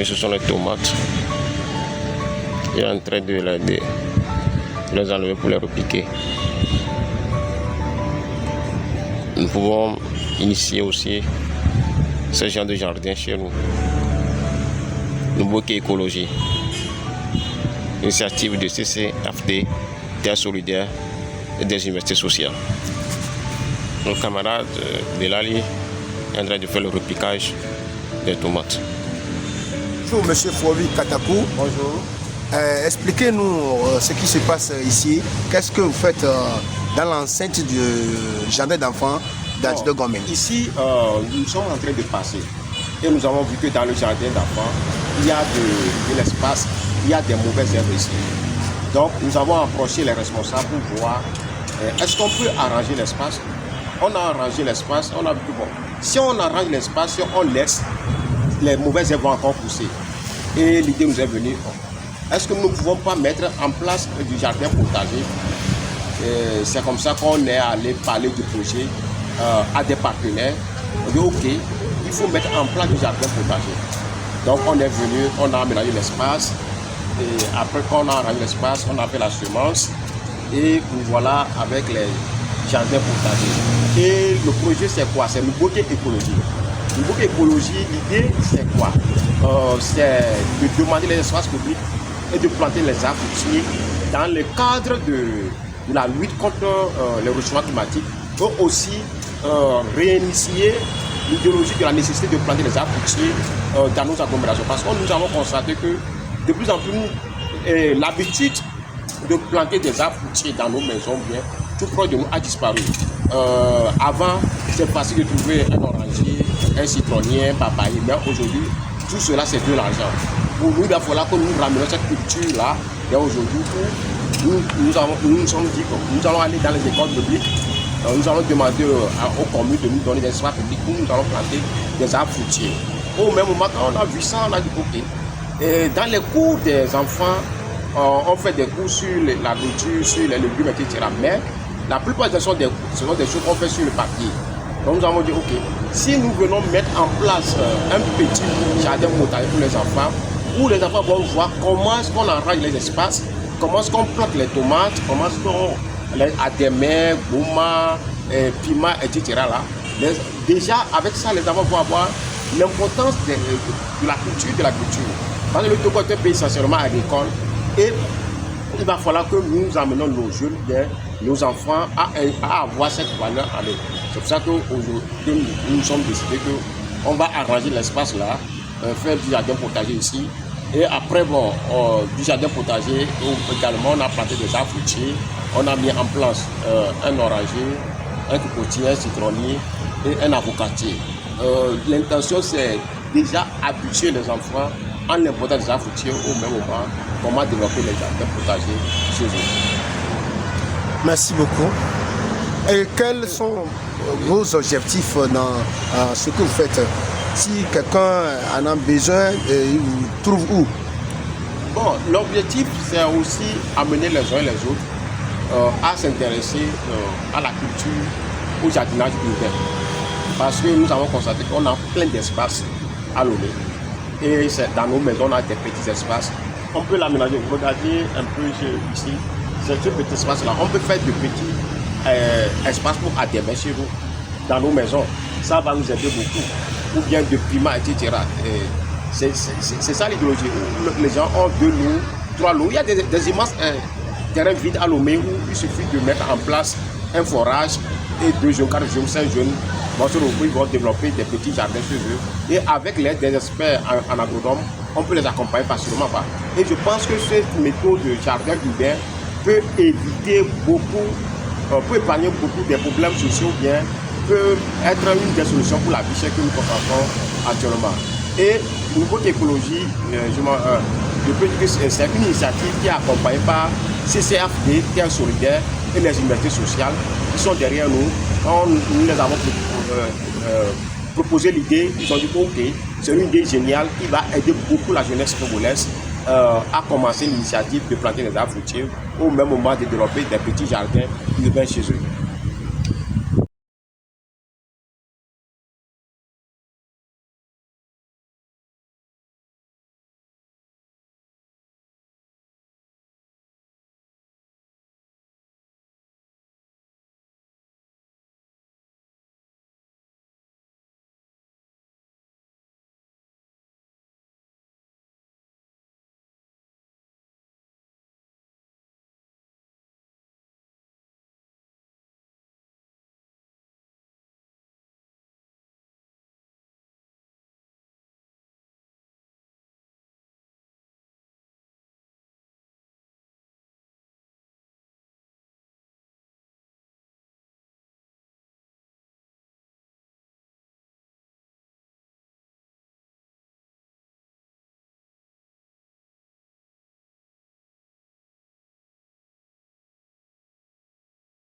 Mais ce sont les tomates. Il est en train de les enlever pour les repiquer. Nous pouvons initier aussi ce genre de jardin chez nous. Nouveau écologie. Initiative de CCFD, Terre solidaire et des universités sociales. Nos camarades Belali est en train de faire le repiquage des tomates. Bonjour Monsieur Frovi Katakou. Bonjour. Expliquez-nous ce qui se passe ici. Qu'est-ce que vous faites dans l'enceinte du jardin d'enfants de Gomé? Ici, nous sommes en train de passer et nous avons vu que dans le jardin d'enfants, il y a de l'espace, il y a des mauvaises herbes ici. Donc nous avons approché les responsables pour voir est-ce qu'on peut arranger l'espace. On a arrangé l'espace, on a vu que bon, si on arrange l'espace, si on laisse, les mauvaises herbes vont encore pousser. Et l'idée nous est venue, est-ce que nous ne pouvons pas mettre en place du jardin potager? C'est comme ça qu'on est allé parler du projet à des partenaires. On dit ok, il faut mettre en place du jardin potager. Donc on est venu, on a aménagé l'espace. Et après qu'on a arrangé l'espace, on a fait la semence. Et nous voilà avec les jardins potagers. Et le projet c'est quoi? C'est une beauté écologique. Une beauté écologie, l'idée c'est quoi? C'est de demander les espaces publics et de planter les arbres fruitiers dans le cadre de la lutte contre le réchauffement climatique, mais aussi réinitier l'idéologie de la nécessité de planter les arbres fruitiers dans nos agglomérations. Parce que nous avons constaté que de plus en plus, l'habitude de planter des arbres fruitiers dans nos maisons, bien, tout proche de nous, a disparu. Avant, c'est facile de trouver un oranger, un citronnier, un papayer, mais aujourd'hui, tout cela c'est de l'argent. Pour nous, il va falloir que nous ramenions cette culture-là. Et aujourd'hui, nous nous sommes dit que nous allons aller dans les écoles publiques, nous allons demander aux communes de nous donner des espaces publics où nous allons planter des arbres fruitiers. Au même moment, quand on a vu ça, on a dit ok. Et dans les cours des enfants, on fait des cours sur l'agriculture, sur les légumes, etc. Mais la plupart ce sont des choses qu'on fait sur le papier. Donc nous avons dit ok, si nous venons mettre en place un petit jardin potager pour les enfants, où les enfants vont voir comment est-ce qu'on arrange les espaces, comment est-ce qu'on plante les tomates, comment est-ce qu'on les adémers, gouma, piment, etc. Là. Déjà, avec ça, les enfants vont avoir l'importance de la culture, de l'agriculture. Parce que le Togo est un pays essentiellement agricole et il va falloir que nous amenons nos jeunes, nos enfants à avoir cette valeur en eux. C'est pour ça qu'aujourd'hui, nous sommes décidés qu'on va arranger l'espace là, faire du jardin potager ici. Et après, bon, du jardin potager, également, on a planté des arbres fruitiers. On a mis en place un oranger, un cocotier, un citronnier et un avocatier. L'intention, c'est déjà habituer les enfants en l'importance des arbres fruitiers au même moment, comment développer les jardins potagers chez eux. Merci beaucoup. Et quels sont vos objectifs dans ce que vous faites? Si quelqu'un en a besoin, il vous trouve où? Bon, l'objectif, c'est aussi amener les uns et les autres à s'intéresser à la culture, au jardinage urbain. Parce que nous avons constaté qu'on a plein d'espaces à Lomé. Et dans nos maisons, on a des petits espaces. On peut l'aménager. Regardez un peu ici, c'est ce petit espace-là. On peut faire de petits espaces pour adhérer chez vous, dans nos maisons. Ça va nous aider beaucoup. Ou bien de piment, etc. C'est ça l'idéologie. Les gens ont 2 lots, 3 lots. Il y a des immenses terrains vides à Lomé où il suffit de mettre en place un forage et 2 jeunes, 4 jeunes, 5 jeunes ils vont développer des petits jardins chez eux. Et avec l'aide des experts en agronome, on peut les accompagner facilement. Et je pense que cette méthode de jardin urbain peut éviter beaucoup, peut épargner beaucoup des problèmes sociaux, bien peut être une des solutions pour la vie chère que nous constatons actuellement. Et au niveau de l'écologie, je peux dire que c'est une initiative qui est accompagnée par CCFD, Terre solidaire et les universités sociales qui sont derrière nous. Nous les avons proposé l'idée, ils ont dit ok, c'est une idée géniale qui va aider beaucoup la jeunesse congolaise à commencer l'initiative de planter des arbres fruitiers au même moment de développer des petits jardins urbains chez eux.